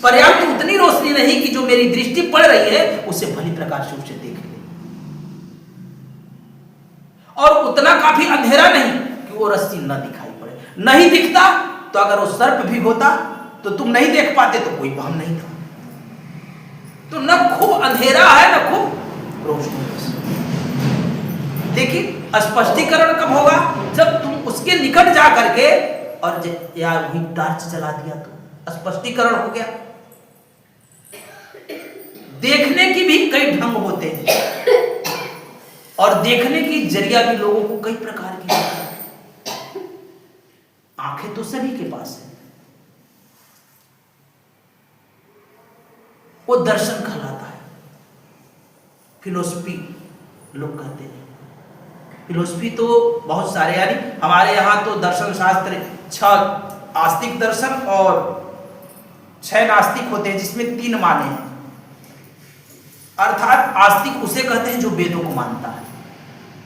पर्याप्त उतनी रोशनी नहीं कि जो मेरी दृष्टि पड़ रही है उसे भली प्रकाश रूप से देख ले, और उतना काफी अंधेरा नहीं कि वो रस्सी न दिखाई पड़े। नहीं दिखता तो अगर वो सर्प भी होता तो तुम नहीं देख पाते, तो कोई भ्रम नहीं था। तो न खूब अंधेरा है न खूब रोशनी है। लेकिन स्पष्टीकरण कब होगा? जब तुम उसके निकट जा करके और यार वही टॉर्च जला दिया तो स्पष्टीकरण हो गया। देखने की भी कई ढंग होते हैं और देखने की जरिया भी लोगों को कई प्रकार की होती है। आंखें तो सभी के पास है, वो दर्शन कहलाता है। फिलोसफी लोग कहते हैं, फिलोसफी तो बहुत सारे, यानी हमारे यहाँ तो दर्शन शास्त्र 6 आस्तिक दर्शन और 6 नास्तिक होते हैं, जिसमें 3 माने हैं। अर्थात आस्तिक उसे कहते हैं जो वेदों को मानता है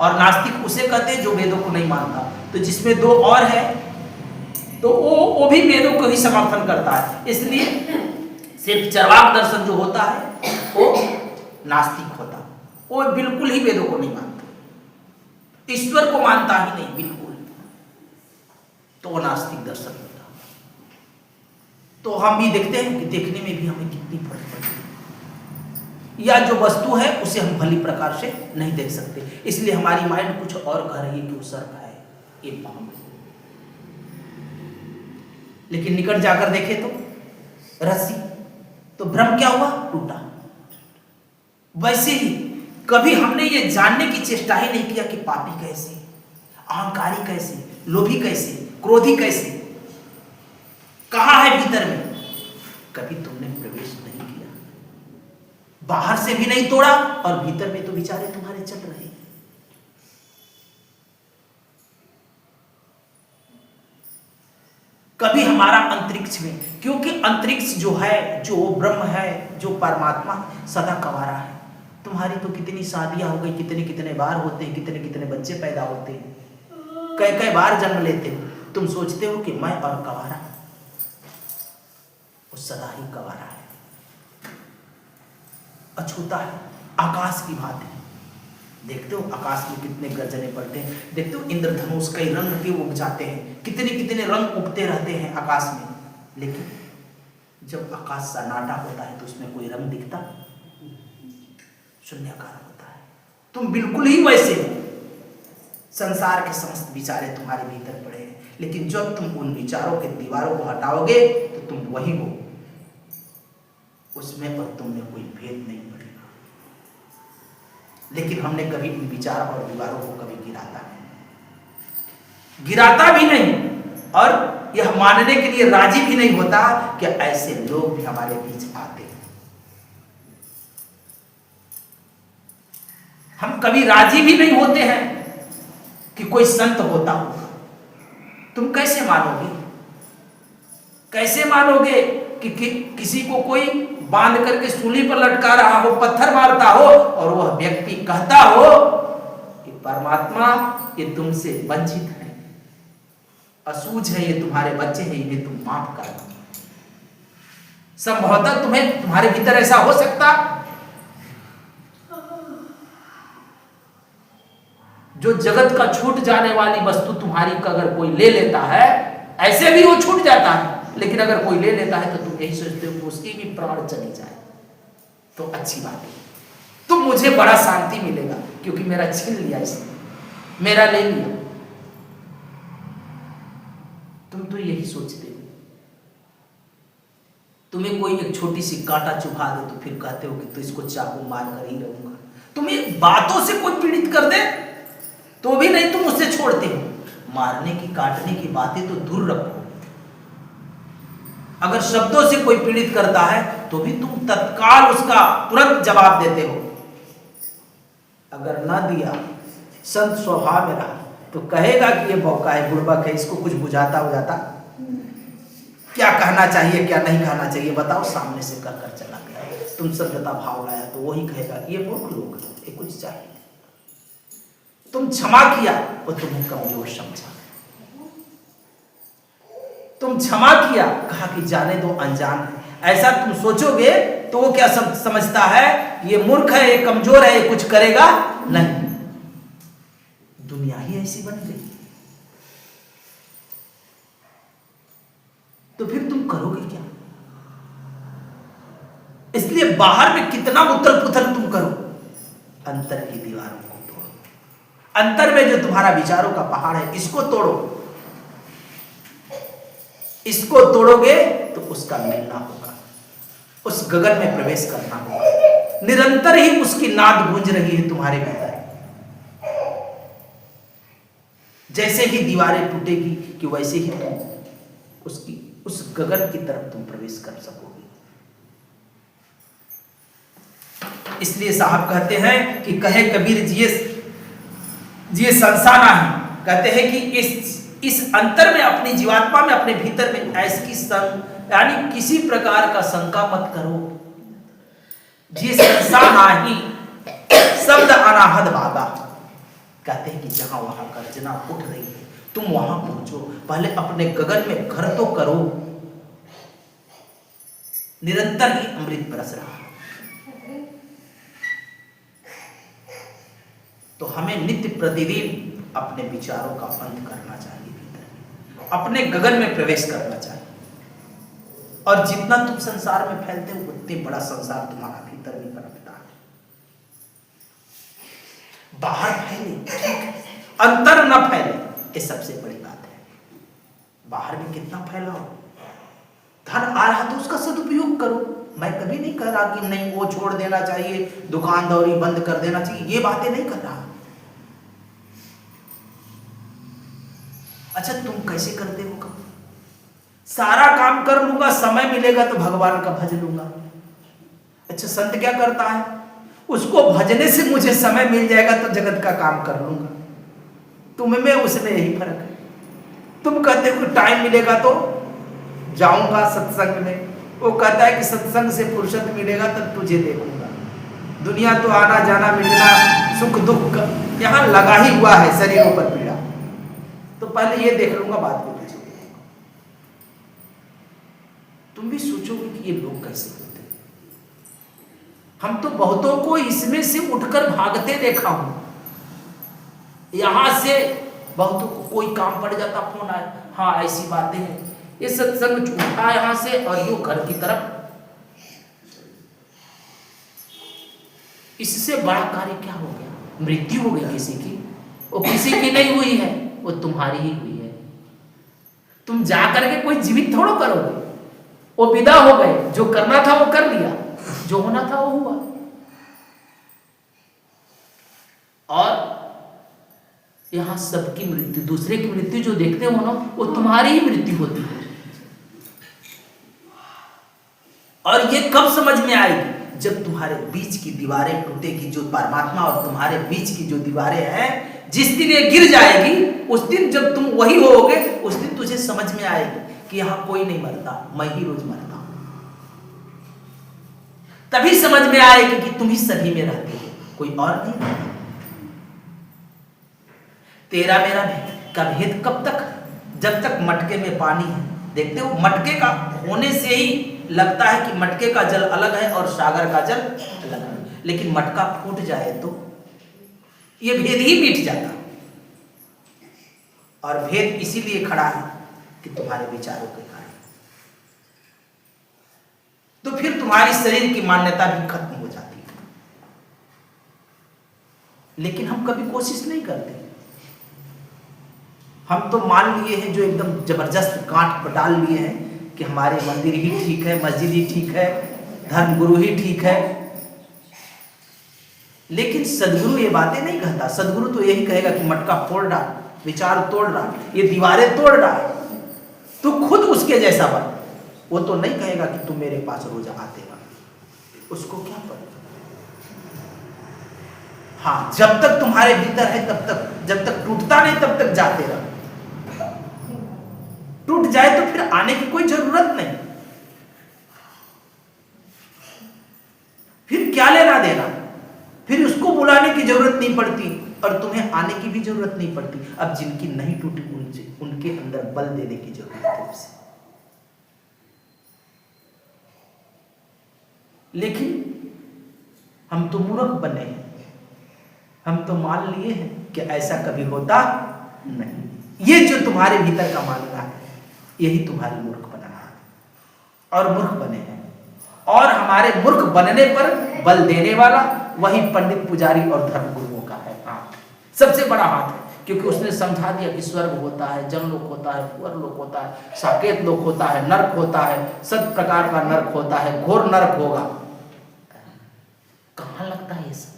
और नास्तिक उसे कहते हैं जो वेदों को नहीं मानता। तो जिसमें 2 और है तो वो भी वेदों को ही समर्थन करता है। इसलिए सिर्फ चरवाक दर्शन जो होता है वो नास्तिक होता है, वो बिल्कुल ही वेदों को नहीं मानता, ईश्वर को मानता ही नहीं बिल्कुल, तो वो नास्तिक दर्शन होता। तो हम भी देखते हैं कि देखने में भी हमें कितनी फर्क पड़ती है, या जो वस्तु है उसे हम भली प्रकार से नहीं देख सकते, इसलिए हमारी माइंड कुछ और कह रही है कि वो सर्प है, ये पाम है। लेकिन निकट जाकर देखे तो रस्सी, तो भ्रम क्या हुआ? टूटा। वैसे ही कभी हमने ये जानने की चेष्टा ही नहीं किया कि पापी कैसे, अहंकारी कैसे, लोभी कैसे, क्रोधी कैसे, कहां है भीतर में। कभी तुमने प्रवेश नहीं किया, बाहर से भी नहीं तोड़ा और भीतर में तो विचारे तुम्हारे चल रहे हैं। कभी हमारा अंतरिक्ष में, क्योंकि अंतरिक्ष जो है, जो ब्रह्म है, जो परमात्मा सदा कवारा है। तुम्हारी तो कितनी शादियां हो गई, कितने कितने बार होते हैं, कितने कितने बच्चे पैदा होते हैं, कई कई बार जन्म लेते हो। तुम सोचते हो कि मैं और कवारा, वो सदा ही कवारा है, अछूता है, आकाश की बात है। देखते हो आकाश में कितने गर्जने पड़ते हैं, देखते हो इंद्रधनुष कई रंग के उग जाते हैं, कितने कितने रंग उगते रहते हैं आकाश में। लेकिन जब आकाश सन्नाटा होता है तो उसमें कोई रंग दिखता, शून्याकार होता है। तुम बिल्कुल ही वैसे हो, संसार के समस्त विचारे तुम्हारे भीतर पड़े हैं, लेकिन जब तुम उन विचारों के दीवारों को हटाओगे तो तुम वही हो, उसमें पर तुमने कोई भेद नहीं पड़ेगा। लेकिन हमने कभी इन विचारों और दीवारों को कभी गिराता भी नहीं और यह मानने के लिए राजी भी नहीं होता कि ऐसे लोग भी हमारे बीच आते हैं। हम कभी राजी भी नहीं होते हैं कि कोई संत होता होगा। तुम कैसे मानोगे, कैसे मानोगे कि किसी को कोई बांध करके सूली पर लटका रहा हो, पत्थर मारता हो और वह व्यक्ति कहता हो कि परमात्मा ये तुमसे वंचित है, असूझ है, ये तुम्हारे बच्चे हैं, इन्हें तुम माफ कर दो। संभवतः तुम्हें, तुम्हारे भीतर ऐसा हो सकता? जो जगत का छूट जाने वाली वस्तु तुम्हारी का अगर कोई ले लेता है, ऐसे भी वो छूट जाता है, लेकिन अगर कोई ले लेता है तो तुम यही सोचते हो कि उसकी भी प्राण चली जाए तो अच्छी बात है, तो मुझे बड़ा शांति मिलेगा क्योंकि मेरा छीन लिया इसने, मेरा ले लिया। तुम तो यही सोचते हो। तुम्हें कोई एक छोटी सी कांटा चुभा दे तो फिर कहते हो कि तो इसको चाकू मार कर ही रहूंगा। तुम्हें बातों से कोई पीड़ित कर दे तो भी नहीं तुम उसे छोड़ते हो। मारने की, काटने की बातें तो दूर रखो, अगर शब्दों से कोई पीड़ित करता है तो भी तुम तत्काल उसका तुरंत जवाब देते हो। अगर ना दिया, संत स्वभाव में रहा तो कहेगा कि ये बौका है, बुड़बक है, इसको कुछ बुझाता हो जाता, क्या कहना चाहिए क्या नहीं कहना चाहिए बताओ, सामने से कर कर चला गया। तुम सभ्यता भाव लाया तो वही कहेगा कि ये मूर्ख लोग हैं, ये कुछ चाहिए। तुम क्षमा किया वो तुम्हें कमजोर समझा, तुम क्षमा किया, कहा कि जाने दो, अनजान है। ऐसा तुम सोचोगे तो वो क्या समझता है, ये मूर्ख है, ये कमजोर है, ये कुछ करेगा नहीं। दुनिया ही ऐसी बन गई, तो फिर तुम करोगे क्या? इसलिए बाहर में कितना उथल पुथल तुम करो, अंतर की दीवारों को तोड़ो। अंतर में जो तुम्हारा विचारों का पहाड़ है, इसको तोड़ो। इसको तोड़ोगे तो उसका मिलना होगा, उस गगन में प्रवेश करना होगा। निरंतर ही उसकी नाद गूंज रही है तुम्हारे भीतर। जैसे ही दीवारें टूटेगी कि वैसे ही तुम उसकी उस गगन की तरफ तुम प्रवेश कर सकोगे। इसलिए साहब कहते हैं कि कहे कबीर जिए संसार नहीं, कहते हैं कि इस अंतर में, अपनी जीवात्मा में, अपने भीतर में ऐसी यानी किसी प्रकार का शंका मत करो। जिए संसार नाही शब्द अनाहद बागा, कहते हैं कि जहां वहां गर्जना उठ रही है तुम वहां पहुंचो। पहले अपने गगन में घर तो करो। निरंतर ही अमृत बरस रहा है, तो हमें नित्य प्रतिदिन अपने विचारों का अंत करना चाहिए, भीतर अपने गगन में प्रवेश करना चाहिए। और जितना तुम संसार में फैलते हो उतने बड़ा संसार तुम्हारा भीतर भी पनपता है। बाहर फैले ठीक है, अंतर न फैले, ये सबसे बड़ी बात है। बाहर में कितना फैलाओ, धन आ रहा तो उसका सदुपयोग करो। मैं कभी नहीं कह रहा कि नहीं वो छोड़ देना चाहिए, दुकानदारी बंद कर देना चाहिए, ये बातें नहीं कर रहा। अच्छा तुम कैसे करते हो? कब सारा काम कर लूंगा, समय मिलेगा तो भगवान का भज लूंगा। अच्छा संत क्या करता है, उसको भजने से मुझे समय मिल जाएगा तो जगत का काम कर लूंगा। तुम्हें में उसमें यही फर्क है। तुम कहते हो टाइम मिलेगा तो जाऊंगा सत्संग में, वो कहता है कि सत्संग से फुर्सत मिलेगा तब तुझे देखूंगा। दुनिया तो आना जाना मिलना, सुख दुख यहाँ लगा ही हुआ है, शरीरों पर पीड़ा। तो पहले ये देख लूंगा, बाद में तुझे देखूंगा। तुम भी सोचोगे कि ये लोग कैसे होते हैं। हम तो बहुतों को इसमें से उठकर भागते देखा हूं। यहां से बहुतों को कोई काम पड़ जाता, फोन आया, हाँ ऐसी बातें हैं, ये सत्संग छूटा यहां से और यो घर की तरफ। इससे बड़ा कार्य क्या हो गया? मृत्यु हो गई किसी की, वो किसी की नहीं हुई है, वो तुम्हारी ही हुई है। तुम जा करके कोई जीवित थोड़ा करोगे, वो विदा हो गए, जो करना था वो कर लिया, जो होना था वो हुआ। और यहां सबकी मृत्यु, दूसरे की मृत्यु जो देखते हो ना, वो तुम्हारी ही मृत्यु होती है। और ये कब समझ में आएगी? जब तुम्हारे बीच की दीवारें टूटेगी, जो परमात्मा और तुम्हारे बीच की जो दीवारें हैं, जिस दिन ये गिर जाएगी, उस दिन जब तुम वही होगे, उस दिन तुझे समझ में आएगी कि यहां कोई नहीं मरता, मैं ही रोज मरता हूं। तभी समझ में आएगी कि तुम ही सभी में रहते हो, कोई और नहीं रहता। तेरा मेरा का भेद कब तक? जब तक मटके में पानी है। देखते हो, मटके का होने से ही लगता है कि मटके का जल अलग है और सागर का जल अलग है, लेकिन मटका फूट जाए तो ये भेद ही मिट जाता। और भेद इसीलिए खड़ा है कि तुम्हारे विचारों के कारण। तो फिर तुम्हारी शरीर की मान्यता भी खत्म हो जाती है। लेकिन हम कभी कोशिश नहीं करते। हम तो मान लिए हैं, जो एकदम जबरदस्त गांठ पर डाल लिए हैं कि हमारे मंदिर ही ठीक है, मस्जिद ही ठीक है, धर्मगुरु ही ठीक है। लेकिन सदगुरु ये बातें नहीं कहता। सदगुरु तो यही कहेगा कि मटका फोड़ डाल, विचार तोड़ डाल, ये दीवारें तोड़ डाल, तू खुद उसके जैसा बन। वो तो नहीं कहेगा कि तुम मेरे पास रोज आते रहो, उसको क्या पता। हाँ, जब तक तुम्हारे भीतर है तब तक, जब तक टूटता नहीं तब तक जाते रहो। टूट जाए तो फिर आने की कोई जरूरत नहीं, फिर क्या लेना देना, फिर उसको बुलाने की जरूरत नहीं पड़ती और तुम्हें आने की भी जरूरत नहीं पड़ती। अब जिनकी नहीं टूटी उनके अंदर बल देने की जरूरत है उसे। लेकिन हम तो मूर्ख बने हैं, हम तो मान लिए हैं कि ऐसा कभी होता नहीं। ये जो तुम्हारे भीतर का मानना है, यही तुम्हारी मूर्ख बना है और मूर्ख बने हैं। और हमारे मूर्ख बनने पर बल देने वाला वही पंडित पुजारी और धर्म गुरुओं का है हाथ, सबसे बड़ा हाथ है। क्योंकि उसने समझा दिया कि स्वर्ग होता है, जनलोक होता है, पुअरलोक होता है, साकेत लोक होता है, नरक होता है, सब प्रकार का नरक होता है, घोर नरक होगा। कहां लगता है ये सब?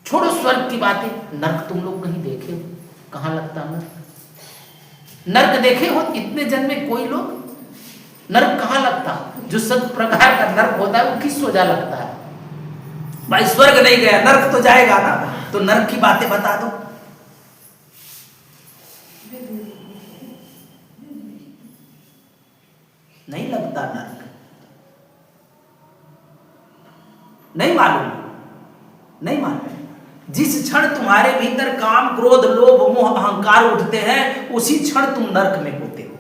छोड़ो स्वर्ग की बातें, नरक तुम लोग कहीं देखे हो? कहां लगता नरक? नरक देखे हो इतने जन्म में कोई लोग? नरक कहां लगता? जो सब प्रकार का नरक होता है वो किस वजह लगता है? भाई स्वर्ग नहीं गया, नरक तो जाएगा ना, तो नरक की बातें बता दो। नहीं लगता नरक, नहीं मालूम, नहीं मालूम। जिस क्षण तुम्हारे भीतर काम, क्रोध, लोभ, मोह, अहंकार उठते हैं उसी क्षण तुम नरक में होते हो,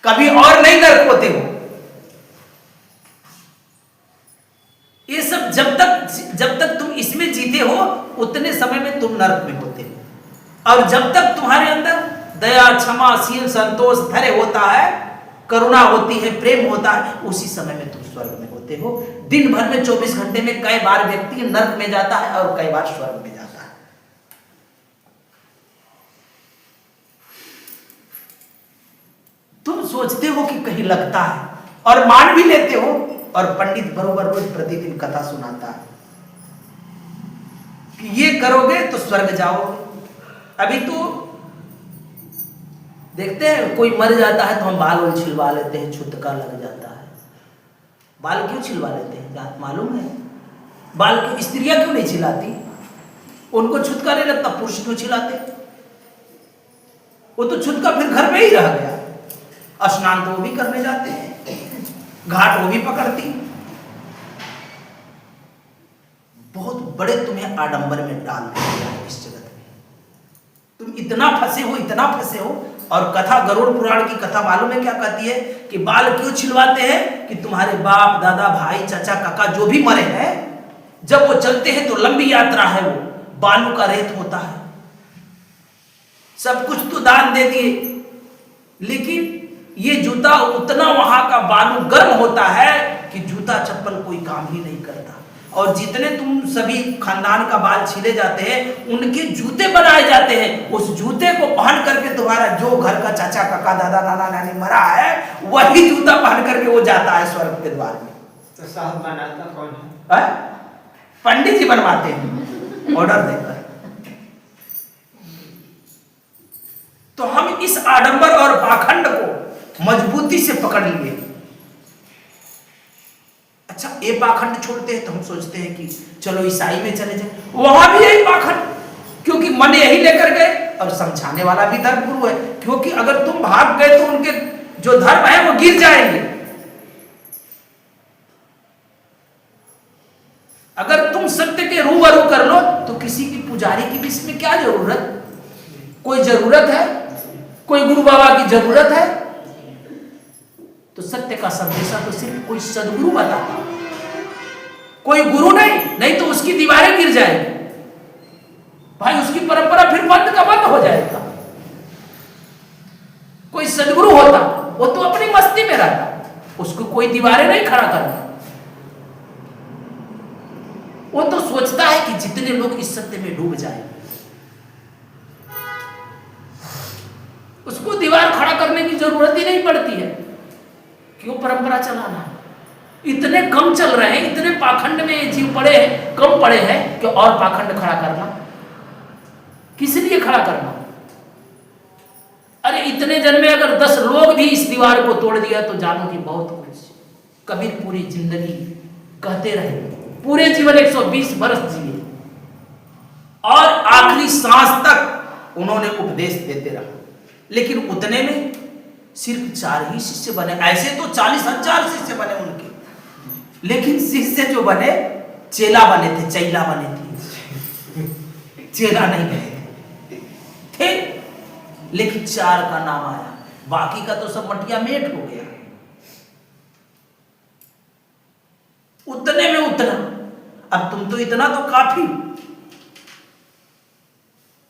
कभी और नहीं नरक होते हो। ये सब जब तक तुम इसमें जीते हो उतने समय में तुम नरक में होते हो। और जब तक तुम्हारे अंदर दया, क्षमा, शील, संतोष, धैर्य होता है, करुणा होती है, प्रेम होता है, उसी समय में तुम स्वर्ग में होते हो। दिन भर में 24 घंटे में कई बार व्यक्ति नरक में जाता है और कई बार स्वर्ग में जाता है। तुम सोचते हो कि कहीं लगता है और मान भी लेते हो, और पंडित बरोबर रोज प्रतिदिन कथा सुनाता है कि ये करोगे तो स्वर्ग जाओगे। अभी तो देखते हैं कोई मर जाता है तो हम बाल वाल छिलवा लेते हैं, छुतका लग जाता है। बाल क्यों छिलवा लेते हैं? बात मालूम है? बाल क्यों स्त्रियां क्यों नहीं छिलाती? उनको छुतका नहीं लगता, पुरुष क्यों छिलाते? वो तो छुतका फिर घर में ही रह गया। स्नान तो वो भी करने जाते हैं, घाट वो भी पकड़ती। बहुत बड़े तुम्हें आडंबर में डाल दिया है इस जगत में। तुम इतना फंसे हो, इतना फंसे हो। और कथा, गरुड़ पुराण की कथा मालूम है क्या कहती है? कि बाल क्यों छिलवाते हैं? कि तुम्हारे बाप, दादा, भाई, चाचा, काका जो भी मरे हैं, जब वो चलते हैं तो लंबी यात्रा है, वो बालू का रेत होता है, सब कुछ तो दान दे दिए, लेकिन ये जूता उतना वहां का बालू गर्म होता है कि जूता चप्पल कोई काम ही नहीं करता। और जितने तुम सभी खानदान का बाल छीले जाते हैं उनके जूते बनाए जाते हैं। उस जूते को पहन करके तुम्हारा जो घर का चाचा, काका, दादा, नाना, नानी मरा है, वही जूता पहन करके वो जाता है स्वर्ग के द्वार में। तो साहब बनाता कौन है? पंडित जी बनवाते हैं ऑर्डर देकर। तो हम इस आडंबर और पाखंड को मजबूती से पकड़ लिए। अच्छा, ये पाखंड छोड़ते हैं तो हम सोचते हैं कि चलो ईसाई में चले जाए, वहां भी यही पाखंड, क्योंकि मन यही लेकर गए। और समझाने वाला भी धर्म गुरु है, क्योंकि अगर तुम भाग गए तो उनके जो धर्म है वो गिर जाएंगे। अगर तुम सत्य के रूबरू कर लो तो किसी की पुजारी की भी इसमें क्या जरूरत? कोई जरूरत है? कोई गुरु बाबा की जरूरत है? तो सत्य का संदेशा तो सिर्फ कोई सदगुरु बताता, कोई गुरु नहीं, नहीं तो उसकी दीवारें गिर जाएंगी भाई, उसकी परंपरा फिर बंद का बंद हो जाएगा। कोई सदगुरु होता वो तो अपनी मस्ती में रहता, उसको कोई दीवारें नहीं खड़ा करता। वो तो सोचता है कि जितने लोग इस सत्य में डूब जाए, उसको दीवार खड़ा करने की जरूरत ही नहीं पड़ती है, क्यों परंपरा चलाना है। इतने कम चल रहे हैं, इतने पाखंड में जीव पड़े हैं, कम पड़े हैं कि और पाखंड खड़ा करना, किस लिए खड़ा करना? अरे इतने जन्म में अगर 10 लोग भी इस दीवार को तोड़ दिया तो जानो कि बहुत कुछ। कबीर पूरी जिंदगी कहते रहे, पूरे जीवन 120 वर्ष जिए और आखिरी सांस तक उन्होंने उपदेश देते रहा, लेकिन उतने में सिर्फ 4 ही शिष्य बने। ऐसे तो 40,000 शिष्य बने उनके, लेकिन शिष्य जो बने चेला बने थे, चैला बने थे, चेला नहीं बने थे। लेकिन 4 का नाम आया, बाकी का तो सब मटिया मेट हो गया। उतने में उतना, अब तुम तो इतना तो काफी,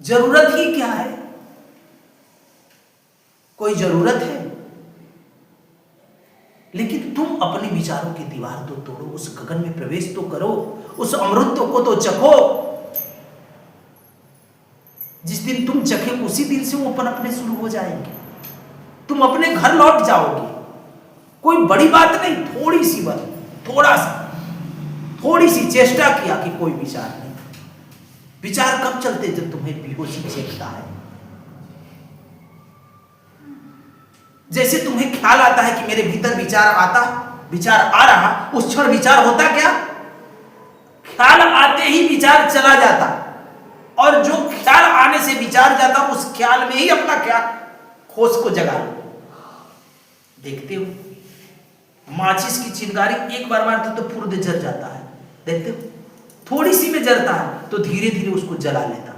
जरूरत ही क्या है? कोई जरूरत है? लेकिन तुम अपने विचारों की दीवार तो तोड़ो, उस गगन में प्रवेश तो करो, उस अमृत को तो चखो। जिस दिन तुम चखे उसी दिन से वो पनपने शुरू हो जाएंगे, तुम अपने घर लौट जाओगे। कोई बड़ी बात नहीं, थोड़ी सी बात, थोड़ी सी चेष्टा किया कि कोई विचार नहीं। विचार कब चलते? जब तुम्हें बेहोशी चेखता है। जैसे तुम्हें ख्याल आता है कि मेरे भीतर विचार आ रहा, उस क्षण विचार होता क्या? ख्याल आते ही विचार चला जाता, और जो ख्याल आने से विचार जाता उस ख्याल में ही अपना क्या होश को जगा लो। देखते हो माचिस की चिंगारी एक बार मारते तो फुर्द जल जाता है, देखते हो थोड़ी सी में जलता है तो धीरे धीरे उसको जला लेता।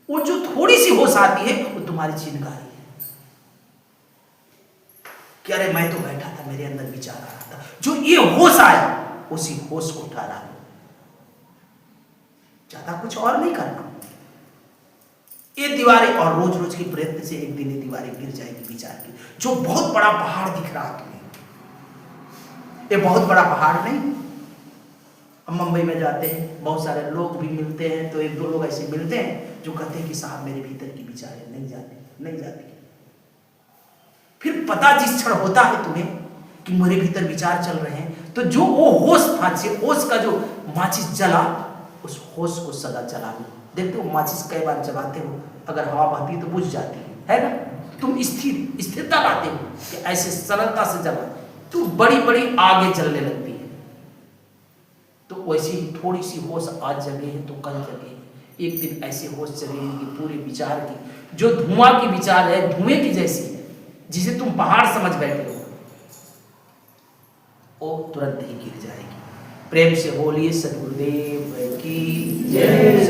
वो जो थोड़ी सी होश आती है वो तुम्हारी चिंगारी है कि अरे मैं तो बैठा था, मेरे अंदर विचार आ रहा था। जो ये होश आया उसी होश को ठहरा लो, ज्यादा कुछ और नहीं करना। ये दीवारें, और रोज रोज के प्रयत्न से एक दिन ये दीवारें गिर जाएगी विचार की। जो बहुत बड़ा पहाड़ दिख रहा तुम्हें, ये बहुत बड़ा पहाड़ नहीं। हम मुंबई में जाते हैं, बहुत सारे लोग भी मिलते हैं, तो एक दो लोग ऐसे मिलते हैं जो कहते हैं कि साहब मेरे भीतर की विचारें नहीं जाती। फिर पता जिस क्षण होता है तुम्हें कि मेरे भीतर विचार चल रहे हैं, तो जो वो होश का जो माचिस जला, उस होश को सदा जला लो। देखते हो माचिस कई बार जलाते हो, अगर हवा बहती तो बुझ जाती है ना। तुम स्थिरता लाते हो कि ऐसे सरलता से जला, तो बड़ी बड़ी आगे जलने लगती है। तो वैसे ही थोड़ी सी होश आज जगे है तो कल जगे है, एक दिन ऐसे होश जगेगी कि पूरे विचार की, जो धुआं की विचार है धुएं की जैसी है, जिसे तुम पहाड़ समझ बैठे हो, वो तुरंत ही गिर जाएगी। प्रेम से बोलिए सद्गुरुदेव की जय।